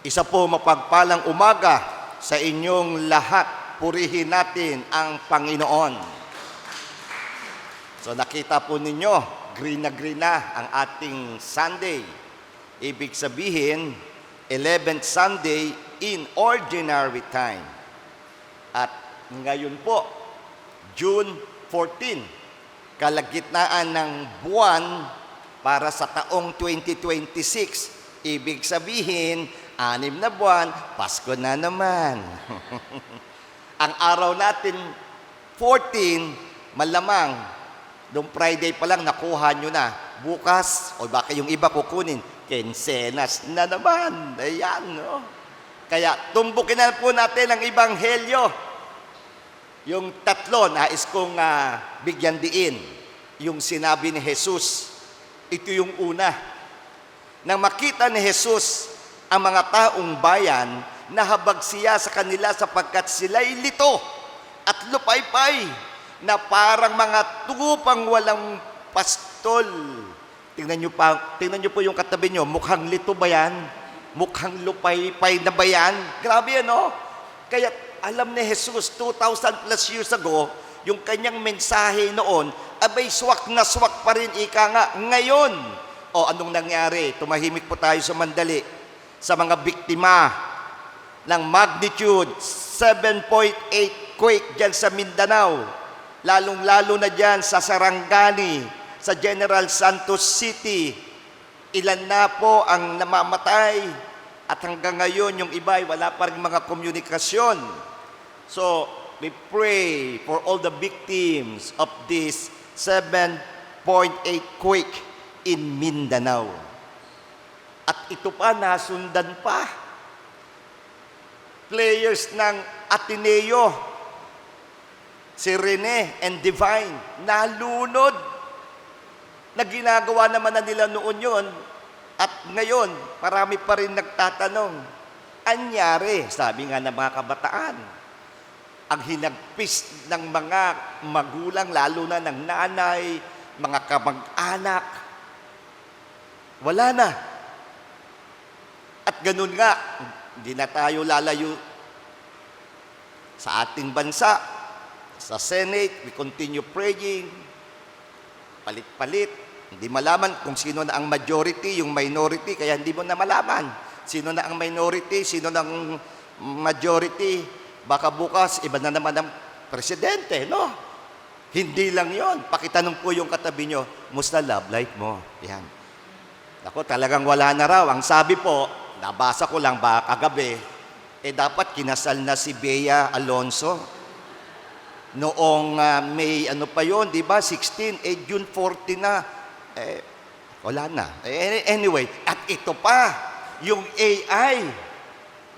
Isa po mapagpalang umaga sa inyong lahat. Purihin natin ang Panginoon. So nakita po ninyo, green na ang ating Sunday. Ibig sabihin, 11th Sunday in ordinary time. At ngayon po, June 14, kalagitnaan ng buwan para sa taong 2026. Ibig sabihin, 6 na buwan, Pasko na naman. Ang araw natin, 14, malamang, noong Friday pa lang nakuha nyo na. Bukas, o baka yung iba kukunin, Quincenas na naman. Ayan, no? Kaya tumbukin na po natin ang Ebanghelyo. Yung tatlo, nais kong bigyan diin. Yung sinabi ni Jesus. Ito yung una. Nang makita ni Jesus ang mga taong bayan, nahabag siya sa kanila sapagkat sila'y lito at lupaypay na parang mga tugupang walang pastol. Tingnan niyo po yung katabi niyo, mukhang lito ba yan? Mukhang lupaypay na ba yan? Grabe ano? Kaya alam ni Jesus 2,000 plus years ago, yung kanyang mensahe noon, abay swak na swak pa rin ika nga ngayon. O anong nangyari? Tumahimik po tayo sa mandali. Sa mga biktima ng magnitude 7.8 quake dyan sa Mindanao, lalong-lalo na dyan sa Sarangani, sa General Santos City, ilan na po ang namamatay at hanggang ngayon yung iba ay wala pa rin mga komunikasyon. So, we pray for all the victims of this 7.8 quake in Mindanao. At ito pa, nasundan pa. Players ng Ateneo, si Rene and Divine, nalunod. Na ginagawa naman na nila noon yun. At ngayon, marami pa rin nagtatanong, anyari, sabi nga ng mga kabataan, ang hinagpis ng mga magulang, lalo na ng nanay, mga kamag-anak, wala na. At ganun nga, hindi na tayo lalayo sa ating bansa, sa Senate, we continue praying, palit-palit, hindi malaman kung sino na ang majority, yung minority, kaya hindi mo na malaman. Sino na ang minority, sino na ang majority, baka bukas, iba na naman ang presidente, no? Hindi lang yon. Pakitanong po yung katabi nyo, musta love life mo? Yan. Ako, talagang wala na raw. Ang sabi po, nabasa ko lang ba kagabi, dapat kinasal na si Bea Alonso. Noong May, ano pa yon, di ba? 16, June 14 na. Wala na. Anyway, at ito pa, yung AI,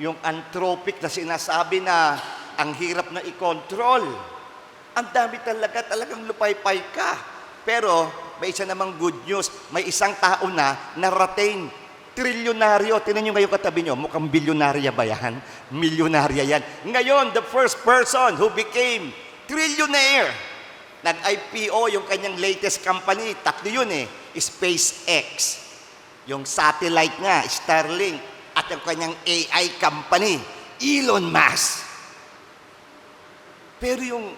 yung anthropic na sinasabi na ang hirap na i-control. Ang dami talagang lupaypay ka. Pero, may isa namang good news, may isang tao na narating trilyonaryo. Tingnan nyo ngayon katabi nyo, mukhang bilyonarya ba yan? Milyonarya yan. Ngayon, the first person who became trillionaire, nag-IPO yung kanyang latest company, tatlo yun SpaceX, yung satellite nga, Starlink, at yung kanyang AI company, Elon Musk. Pero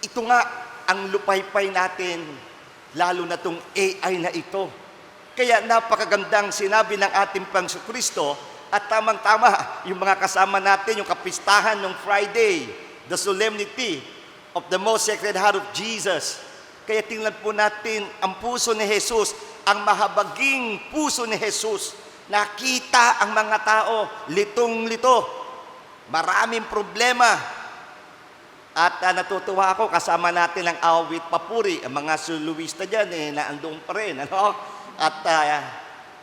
ito nga, ang lupaypay natin, lalo na itong AI na ito. Kaya napakagandang sinabi ng ating Panginoon at tamang-tama yung mga kasama natin, yung kapistahan ng Friday, the solemnity of the most sacred heart of Jesus. Kaya tingnan po natin ang puso ni Jesus, ang mahabaging puso ni Jesus. Nakita ang mga tao, litong-lito, maraming problema. At natutuwa ako, kasama natin ang awit papuri, ang mga soloista dyan, naandun pa rin. Ano? At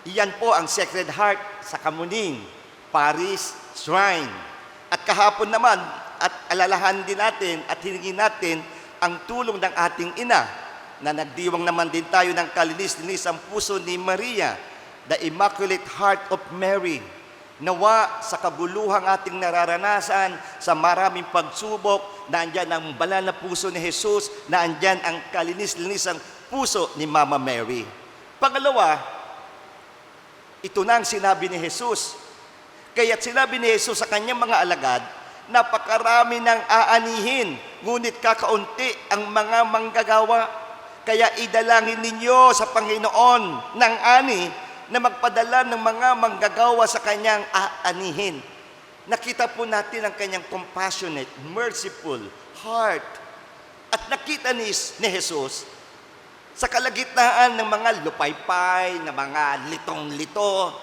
iyan po ang Sacred Heart sa Kamuning, Paris Shrine. At kahapon naman, at alalahan din natin at hiningin natin ang tulong ng ating ina na nagdiwang naman din tayo ng kalinis-linis ang puso ni Maria, the Immaculate Heart of Mary. Nawa sa kabuluhang ating nararanasan, sa maraming pagsubok, na andyan ang banal na puso ni Jesus, na andyan ang kalinis-linis ang puso ni Mama Mary. Pangalawa, ito na ang sinabi ni Jesus. Kaya't sinabi ni Jesus sa kanyang mga alagad, napakarami ng aanihin, ngunit kakaunti ang mga manggagawa. Kaya idalangin ninyo sa Panginoon ng ani na magpadala ng mga manggagawa sa kanyang aanihin. Nakita po natin ang kanyang compassionate, merciful heart. At nakita ni Jesus sa kalagitnaan ng mga lupaypay, ng mga litong-lito,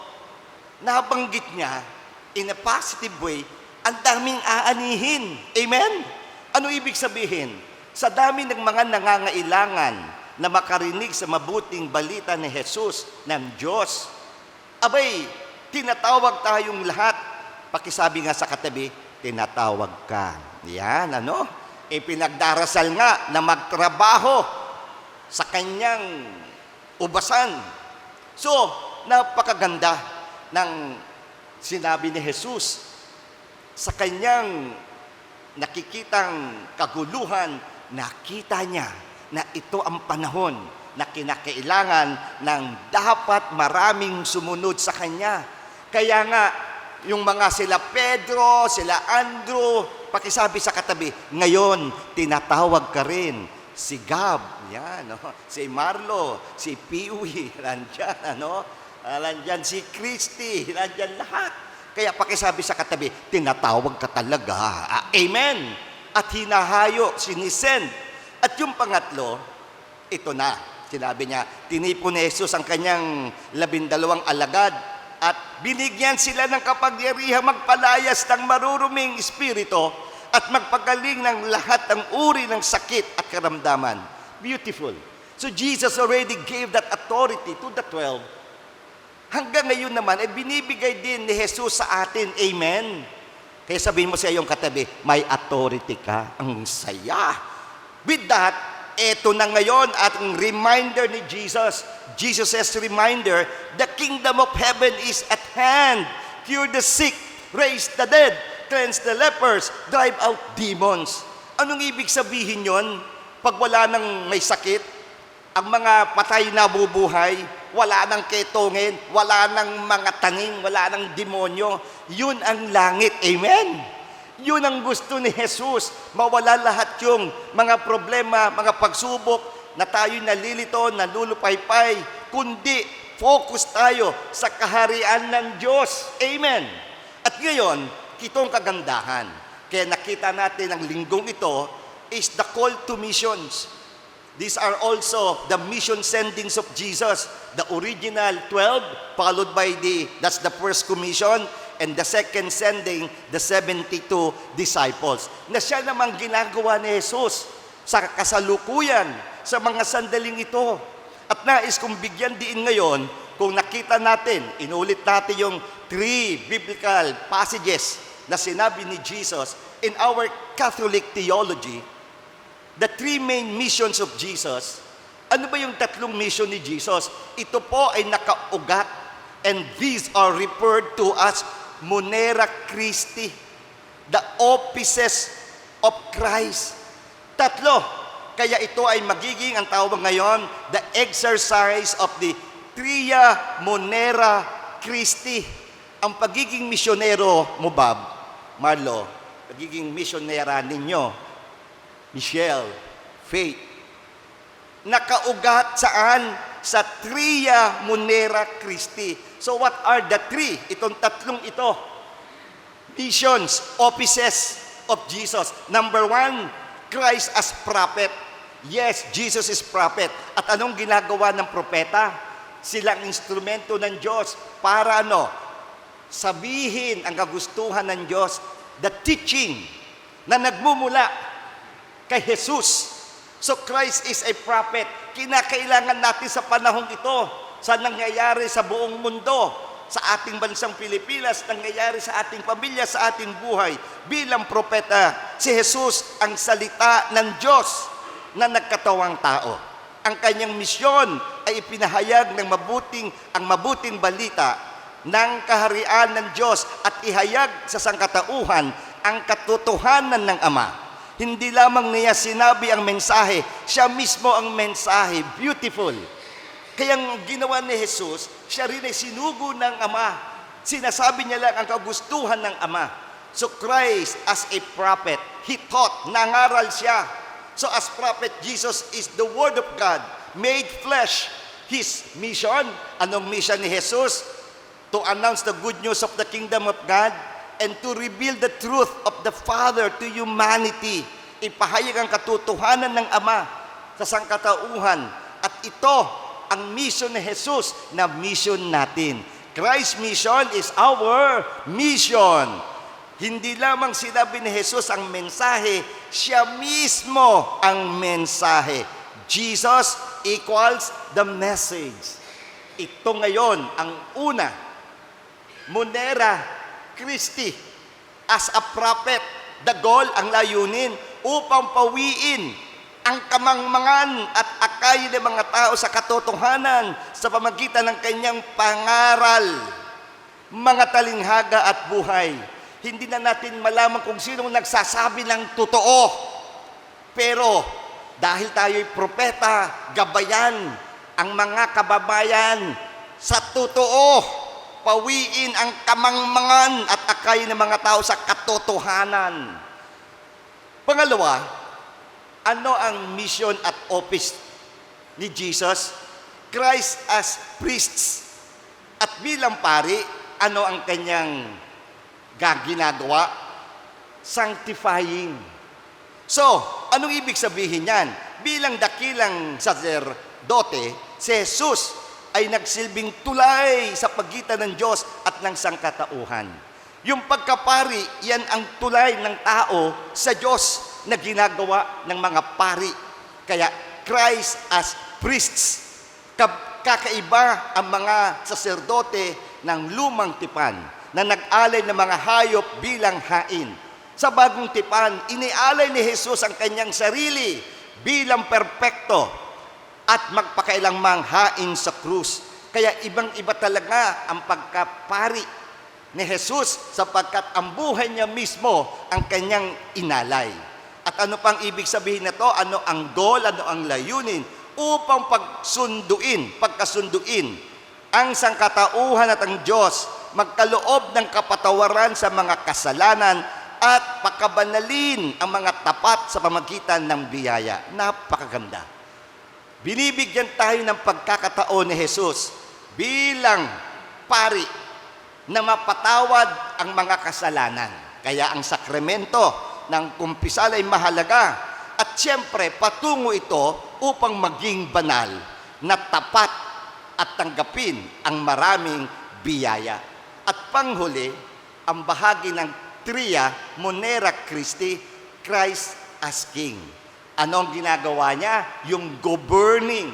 nabanggit niya in a positive way, ang daming aanihin. Amen? Ano ibig sabihin? Sa dami ng mga nangangailangan na makarinig sa mabuting balita ni Jesus ng Diyos, abay, tinatawag tayong lahat. Pakisabi nga sa katabi, tinatawag ka. Yan, pinagdarasal nga na magtrabaho sa kanyang ubasan. So, napakaganda ng sinabi ni Jesus sa kanyang nakikitang kaguluhan. Nakita niya na ito ang panahon na kinakailangan ng dapat maraming sumunod sa kanya. Kaya nga, yung mga sila Pedro, sila Andrew, pakisabi sa katabi, ngayon, tinatawag ka rin. Si Gab, yan, si Marlo, si Piwi, nandyan, nandyan si Christy, nandyan lahat. Kaya pakisabi sa katabi, tinatawag ka talaga. Amen. At hinahayo, sinisend. At yung pangatlo, ito na. Sinabi niya, tinipon ni Jesus ang kanyang 12 alagad at binigyan sila ng kapangyarihang magpalayas ng maruruming espiritu at magpagaling ng lahat ng uri ng sakit at karamdaman. Beautiful. So Jesus already gave that authority to the 12. Hanggang ngayon naman, binibigay din ni Jesus sa atin. Amen? Kaya sabihin mo sa iyong katabi, may authority ka. Ang saya. With that, eto na ngayon at ang reminder ni Jesus. Jesus' reminder, the kingdom of heaven is at hand. Cure the sick, raise the dead, cleanse the lepers, drive out demons. Anong ibig sabihin yon? Pag wala nang may sakit, ang mga patay na bubuhay, wala nang ketongin, wala nang mga taning, wala nang demonyo, yun ang langit. Amen? Yun ang gusto ni Jesus. Mawala lahat yung mga problema, mga pagsubok na tayo'y nalilito, nalulupaypay, kundi focus tayo sa kaharian ng Diyos. Amen. At ngayon, itong kagandahan. Kaya nakita natin ang linggong ito is the call to missions. These are also the mission sendings of Jesus. The original 12, followed by that's the first commission, and the second sending, the 72 disciples. Na siya namang ginagawa ni Jesus sa kasalukuyan, sa mga sandaling ito. At nais kong bigyan din ngayon, kung nakita natin, inulit natin yung 3 biblical passages na sinabi ni Jesus in our Catholic theology, the 3 main missions of Jesus. Ano ba yung 3 mission ni Jesus? Ito po ay nakaugat, and these are referred to as Munera Christi, the offices of Christ. 3. Kaya ito ay magiging, ang tawag ngayon, the exercise of the Tria Munera Christi. Ang pagiging misyonero mo, Bob, Marlo, pagiging misyonera ninyo, Michelle, Faith, nakaugat saan? Sa Tria Munera Christi. So what are the 3? Itong 3 ito. Missions, offices of Jesus. Number 1, Christ as prophet. Yes, Jesus is prophet. At anong ginagawa ng propeta? Silang instrumento ng Diyos para sabihin ang kagustuhan ng Diyos. The teaching na nagmumula kay Jesus. So Christ is a prophet. Kinakailangan natin sa panahong ito, sa nangyayari sa buong mundo, sa ating bansang Pilipinas, nangyayari sa ating pamilya, sa ating buhay. Bilang propeta, si Jesus ang salita ng Diyos na nagkatawang tao. Ang kanyang misyon ay ipinahayag ng mabuting balita ng kaharian ng Diyos at ihayag sa sangkatauhan ang katotohanan ng Ama. Hindi lamang niya sinabi ang mensahe, siya mismo ang mensahe. Beautiful. Kaya ang ginawa ni Jesus, siya rin ay sinugo ng Ama Sinasabi niya lang ang kagustuhan ng Ama. So Christ as a prophet, He taught, nangaral siya. So as prophet, Jesus is the Word of God made flesh. His mission, anong mission ni Jesus? To announce the good news of the kingdom of God and to reveal the truth of the Father to humanity. Ipahayag ang katotohanan ng Ama sa sangkatauhan. At ito ang mission ni Jesus na mission natin. Christ's mission is our mission. Hindi lamang sinabi ni Jesus ang mensahe, siya mismo ang mensahe. Jesus equals the message. Ito ngayon ang una, Munera Christi as a prophet, the goal, ang layunin, upang pawiin ang kamangmangan at akay ng mga tao sa katotohanan sa pamagitan ng kanyang pangaral, mga talinghaga at buhay. Hindi na natin malaman kung sinong nagsasabi ng totoo. Pero dahil tayo'y propeta, gabayan ang mga kababayan sa totoo, pawiin ang kamangmangan at akay ng mga tao sa katotohanan. Pangalawa, ano ang mission at office ni Jesus? Christ as priests. At bilang pari, ano ang kanyang ginagawa? Sanctifying. So, anong ibig sabihin yan? Bilang dakilang sacerdote, si Jesus ay nagsilbing tulay sa pagitan ng Diyos at ng sangkatauhan. Yung pagkapari, yan ang tulay ng tao sa Diyos na ginagawa ng mga pari. Kaya Christ as priests, kakaiba ang mga saserdote ng lumang tipan na nag-alay ng mga hayop bilang hain. Sa bagong tipan, inialay ni Jesus ang kanyang sarili bilang perpekto at magpakailanmang hain sa krus. Kaya ibang-iba talaga ang pagkapari ni Jesus sapagkat ang buhay niya mismo ang kanyang inalay. At ano pang ibig sabihin na to? Ano ang goal? Ano ang layunin? Upang pagkasunduin ang sangkatauhan at ang Diyos, magkaloob ng kapatawaran sa mga kasalanan at pakabanalin ang mga tapat sa pamagitan ng biyaya. Napakaganda. Binibigyan tayo ng pagkakataon ni Jesus bilang pari na mapatawad ang mga kasalanan. Kaya ang sakramento ng kumpisal ay mahalaga. At siyempre, patungo ito upang maging banal na tapat at tanggapin ang maraming biyaya. At panghuli, ang bahagi ng Tria Munera Christi, Christ as King. Ano ang ginagawa niya? Yung governing.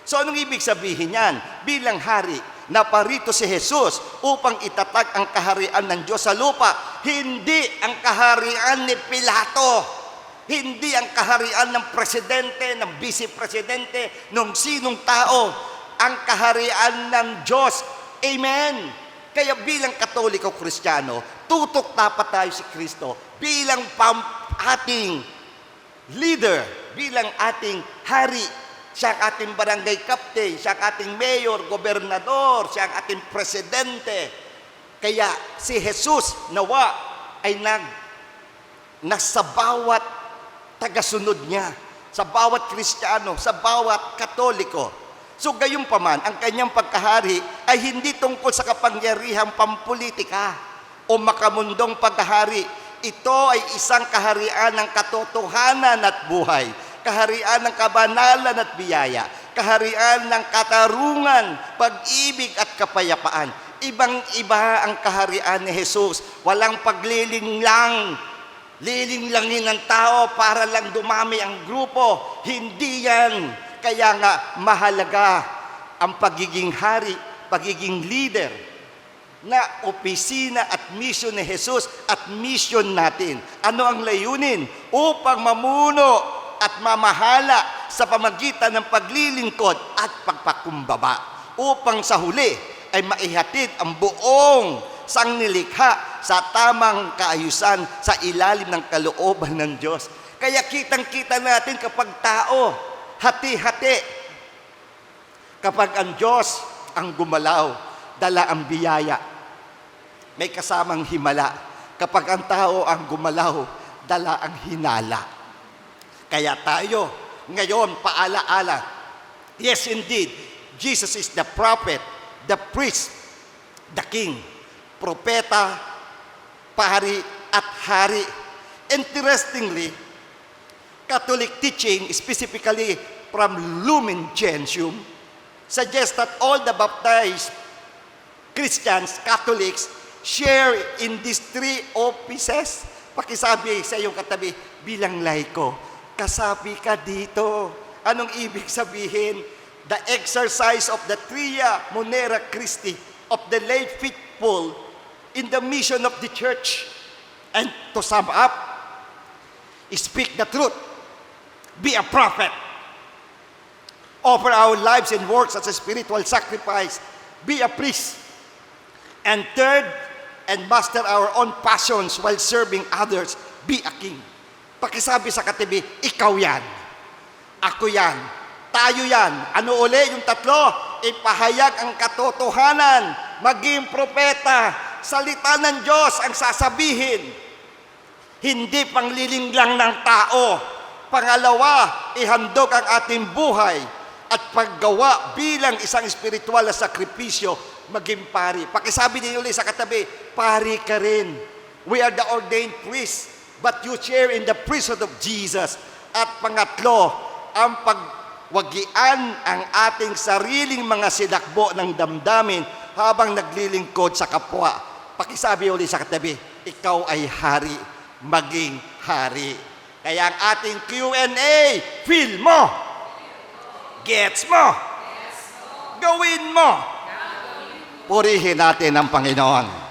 So anong ibig sabihin yan? Bilang hari, naparito si Jesus upang itatag ang kaharian ng Diyos sa lupa. Hindi ang kaharian ni Pilato. Hindi ang kaharian ng presidente, ng vice-presidente, ng sinong tao. Ang kaharian ng Diyos. Amen. Kaya bilang Katoliko Kristiyano, tutok dapat tayo si Kristo bilang ating leader, bilang ating hari. Siya ang ating barangay captain, siya ang ating mayor, gobernador, siya ang ating presidente. Kaya si Jesus nawa ay nasa bawat tagasunod niya, sa bawat Kristiyano, sa bawat Katoliko. So gayunpaman, ang kanyang pagkahari ay hindi tungkol sa kapangyarihang pampolitika o makamundong paghahari. Ito ay isang kaharian ng katotohanan at buhay, kaharian ng kabanalan at biyaya, kaharian ng katarungan, pag-ibig at kapayapaan. Ibang-iba ang kaharian ni Jesus. Walang paglilinglang, lilinglangin ng tao para lang dumami ang grupo. Hindi yan. Kaya nga mahalaga ang pagiging hari, pagiging leader na opisina at mission ni Jesus at mission natin. Ano ang layunin? Upang mamuno at mamahala sa pamagitan ng paglilingkod at pagpakumbaba. Upang sa huli ay maihatid ang buong sangnilikha sa tamang kaayusan sa ilalim ng kalooban ng Diyos. Kaya kitang-kita natin kapag tao, hati-hati. Kapag ang Diyos ang gumalaw, dala ang biyaya. may kasamang himala. Kapag ang tao ang gumalaw, dala ang hinala. Kaya tayo, ngayon, paalaala. Yes, indeed, Jesus is the prophet, the priest, the king, propeta, pari, at hari. Interestingly, Catholic teaching, specifically from Lumen Gentium, suggests that all the baptized Christians, Catholics, share in these three offices. Pakisabi sa iyong katabi, bilang laiko, kasabi ka dito. Anong ibig sabihin? The exercise of the Tria Munera Christi of the lay faithful in the mission of the church. And to sum up, speak the truth, be a prophet, offer our lives and works as a spiritual sacrifice, be a priest, and third, and master our own passions while serving others, be a king. Pakisabi sa katabi, ikaw yan, ako yan, tayo yan. Ano uli yung tatlo? Ipahayag ang katotohanan, maging propeta, salita ng Diyos ang sasabihin, hindi pangliling lang ng tao. Pangalawa, ihandog ang ating buhay at paggawa bilang isang espiritual na sakripisyo, maging pari. Pakisabi din ulit sa katabi, pari ka rin. We are the ordained priests, but you share in the priesthood of Jesus. At pangatlo, ang pagwagian ang ating sariling mga sinakbo ng damdamin habang naglilingkod sa kapwa. Pakisabi ulit sa katabi, ikaw ay hari, maging hari. Kaya ang ating Q&A, feel mo, gets mo, gawin mo. Purihin natin ang Panginoon.